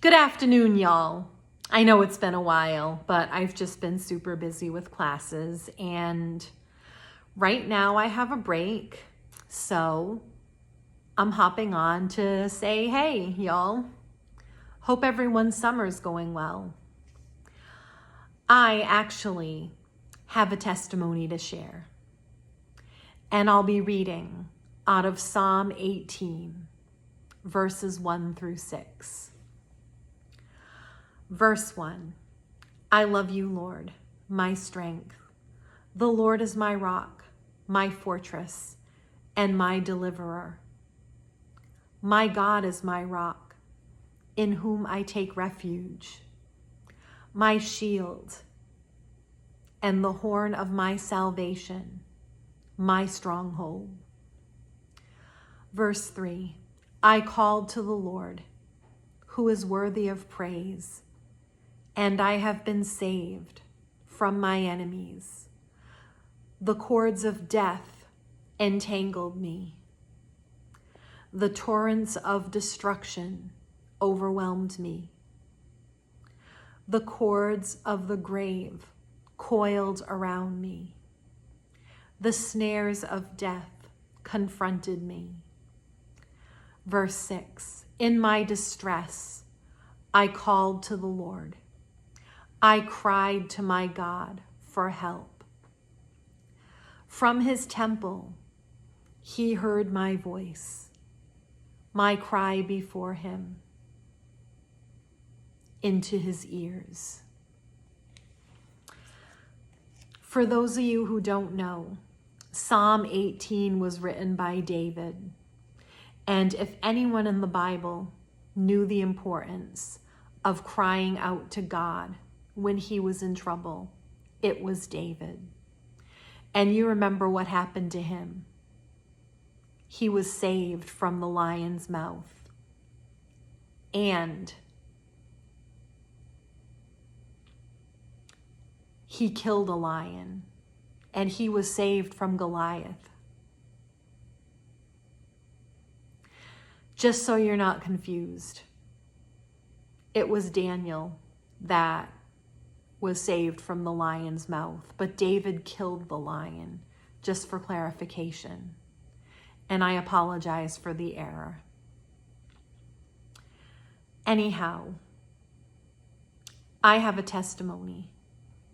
Good afternoon, y'all. I know it's been a while, but I've just been super busy with classes, and right now I have a break, so I'm hopping on to say, hey, y'all. Hope everyone's summer's going well. I actually have a testimony to share, and I'll be reading out of Psalm 18, verses 1 through 6. Verse 1, I love you, Lord, my strength. The Lord is my rock, my fortress, and my deliverer. My God is my rock, in whom I take refuge, my shield, and the horn of my salvation, my stronghold. Verse 3, I called to the Lord, who is worthy of praise, and I have been saved from my enemies. The cords of death entangled me. The torrents of destruction overwhelmed me. The cords of the grave coiled around me. The snares of death confronted me. Verse 6, in my distress, I called to the Lord. I cried to my God for help. From his temple, he heard my voice, my cry before him, into his ears. For those of you who don't know, Psalm 18 was written by David. And if anyone in the Bible knew the importance of crying out to God when he was in trouble, it was David. And you remember what happened to him. He was saved from the lion's mouth. And he killed a lion. And he was saved from Goliath. Just so you're not confused, it was Daniel that was saved from the lion's mouth, but David killed the lion, just for clarification. And I apologize for the error. Anyhow, I have a testimony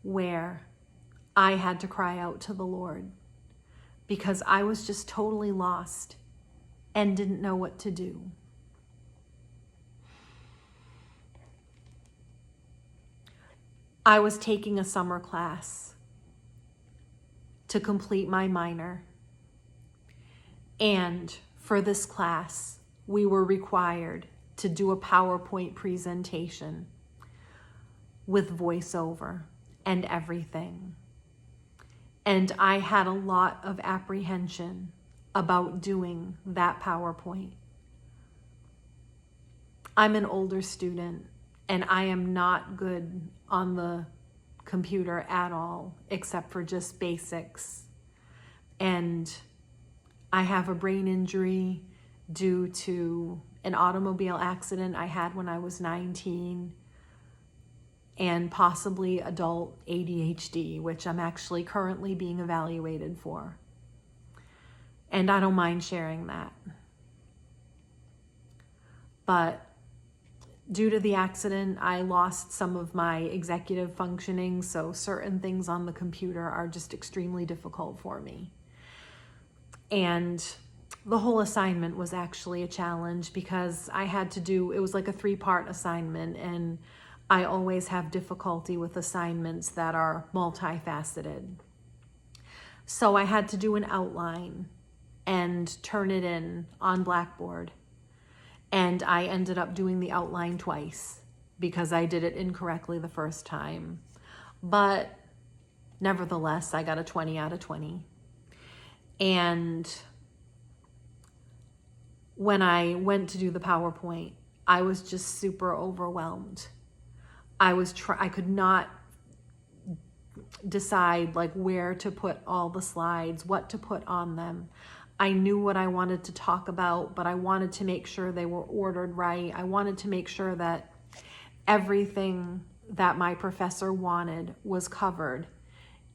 where I had to cry out to the Lord because I was just totally lost and didn't know what to do. I was taking a summer class to complete my minor. And for this class, we were required to do a PowerPoint presentation with voiceover and everything. And I had a lot of apprehension about doing that PowerPoint. I'm an older student and I am not good on the computer at all, except for just basics. And I have a brain injury due to an automobile accident I had when I was 19, and possibly adult ADHD, which I'm actually currently being evaluated for. And I don't mind sharing that. But due to the accident, I lost some of my executive functioning, so certain things on the computer are just extremely difficult for me. And the whole assignment was actually a challenge because I had to do, it was like a 3-part assignment, and I always have difficulty with assignments that are multifaceted. So I had to do an outline and turn it in on Blackboard. And I ended up doing the outline twice because I did it incorrectly the first time. But nevertheless, I got a 20 out of 20. And when I went to do the PowerPoint, I was just super overwhelmed. I could not decide like where to put all the slides, what to put on them. I knew what I wanted to talk about, but I wanted to make sure they were ordered right. I wanted to make sure that everything that my professor wanted was covered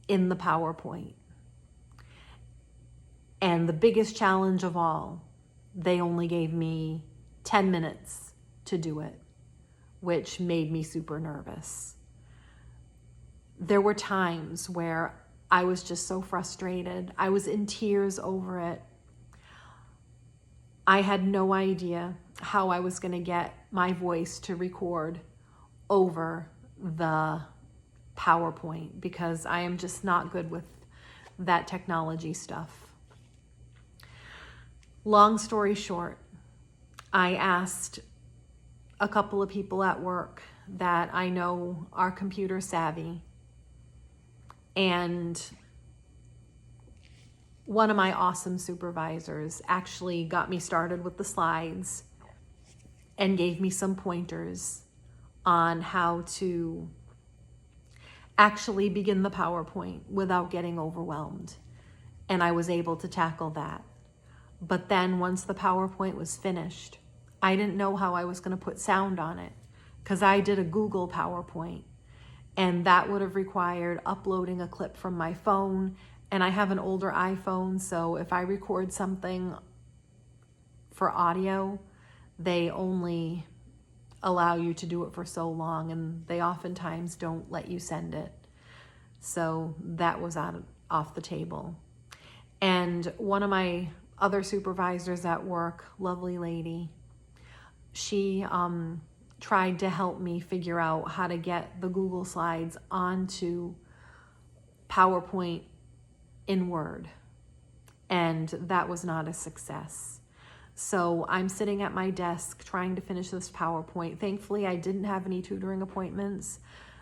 in the PowerPoint. And the biggest challenge of all, they only gave me 10 minutes to do it, which made me super nervous. There were times where I was just so frustrated. I was in tears over it. I had no idea how I was going to get my voice to record over the PowerPoint because I am just not good with that technology stuff. Long story short, I asked a couple of people at work that I know are computer savvy, and one of my awesome supervisors actually got me started with the slides and gave me some pointers on how to actually begin the PowerPoint without getting overwhelmed. And I was able to tackle that. But then once the PowerPoint was finished, I didn't know how I was going to put sound on it because I did a Google PowerPoint, and that would have required uploading a clip from my phone. And I have an older iPhone, so if I record something for audio, they only allow you to do it for so long, and they oftentimes don't let you send it. So that was off the table. And one of my other supervisors at work, lovely lady, she tried to help me figure out how to get the Google Slides onto PowerPoint in Word, and that was not a success. So I'm sitting at my desk trying to finish this PowerPoint. Thankfully, I didn't have any tutoring appointments,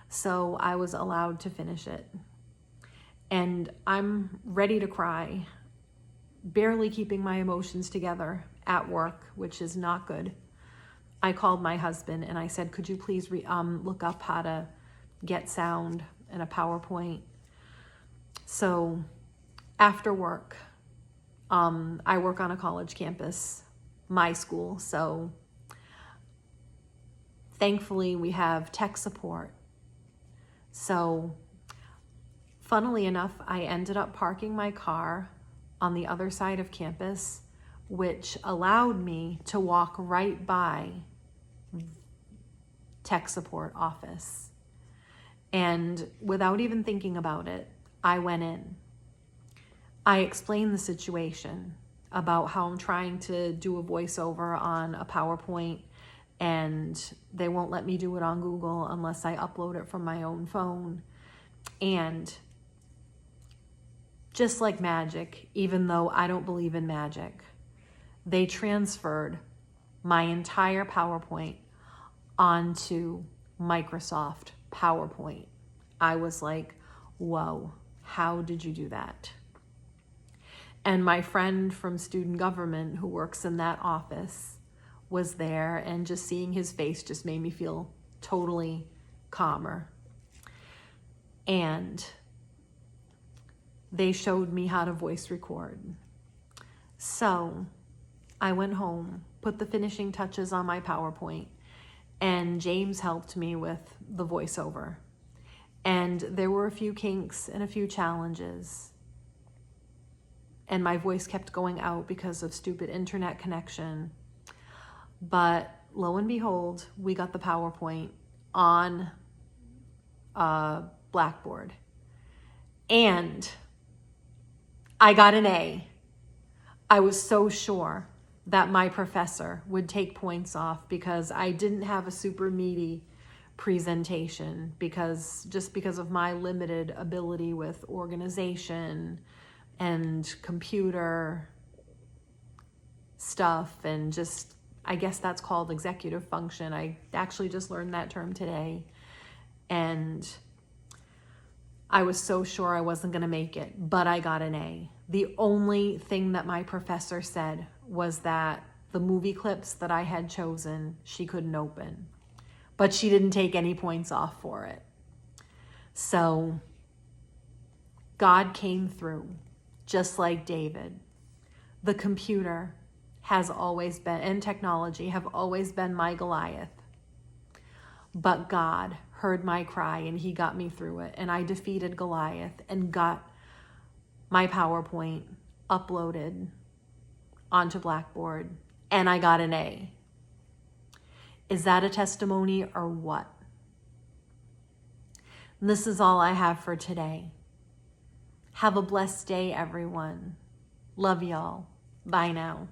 so I was allowed to finish it. And I'm ready to cry, barely keeping my emotions together at work, which is not good. I called my husband and I said, could you please look up how to get sound in a PowerPoint? So after work, I work on a college campus, my school, so thankfully we have tech support. So funnily enough, I ended up parking my car on the other side of campus, which allowed me to walk right by tech support office. And without even thinking about it, I went in. I explained the situation about how I'm trying to do a voiceover on a PowerPoint, and they won't let me do it on Google unless I upload it from my own phone. And just like magic, even though I don't believe in magic, they transferred my entire PowerPoint onto Microsoft PowerPoint. I was like, whoa, how did you do that? And my friend from student government who works in that office was there, and just seeing his face just made me feel totally calmer. And they showed me how to voice record. So I went home, put the finishing touches on my PowerPoint, and James helped me with the voiceover. And there were a few kinks and a few challenges. And my voice kept going out because of stupid internet connection. But lo and behold, we got the PowerPoint on Blackboard. And I got an A. I was so sure that my professor would take points off because I didn't have a super meaty presentation, because of my limited ability with organization and computer stuff, and just, I guess that's called executive function. I actually just learned that term today. And I was so sure I wasn't going to make it, but I got an A. The only thing that my professor said was that the movie clips that I had chosen, she couldn't open, but she didn't take any points off for it. So God came through, just like David. The computer has always been, and technology have always been my Goliath. But God heard my cry and he got me through it. And I defeated Goliath and got my PowerPoint uploaded onto Blackboard. And I got an A. Is that a testimony or what? This is all I have for today. Have a blessed day, everyone. Love y'all. Bye now.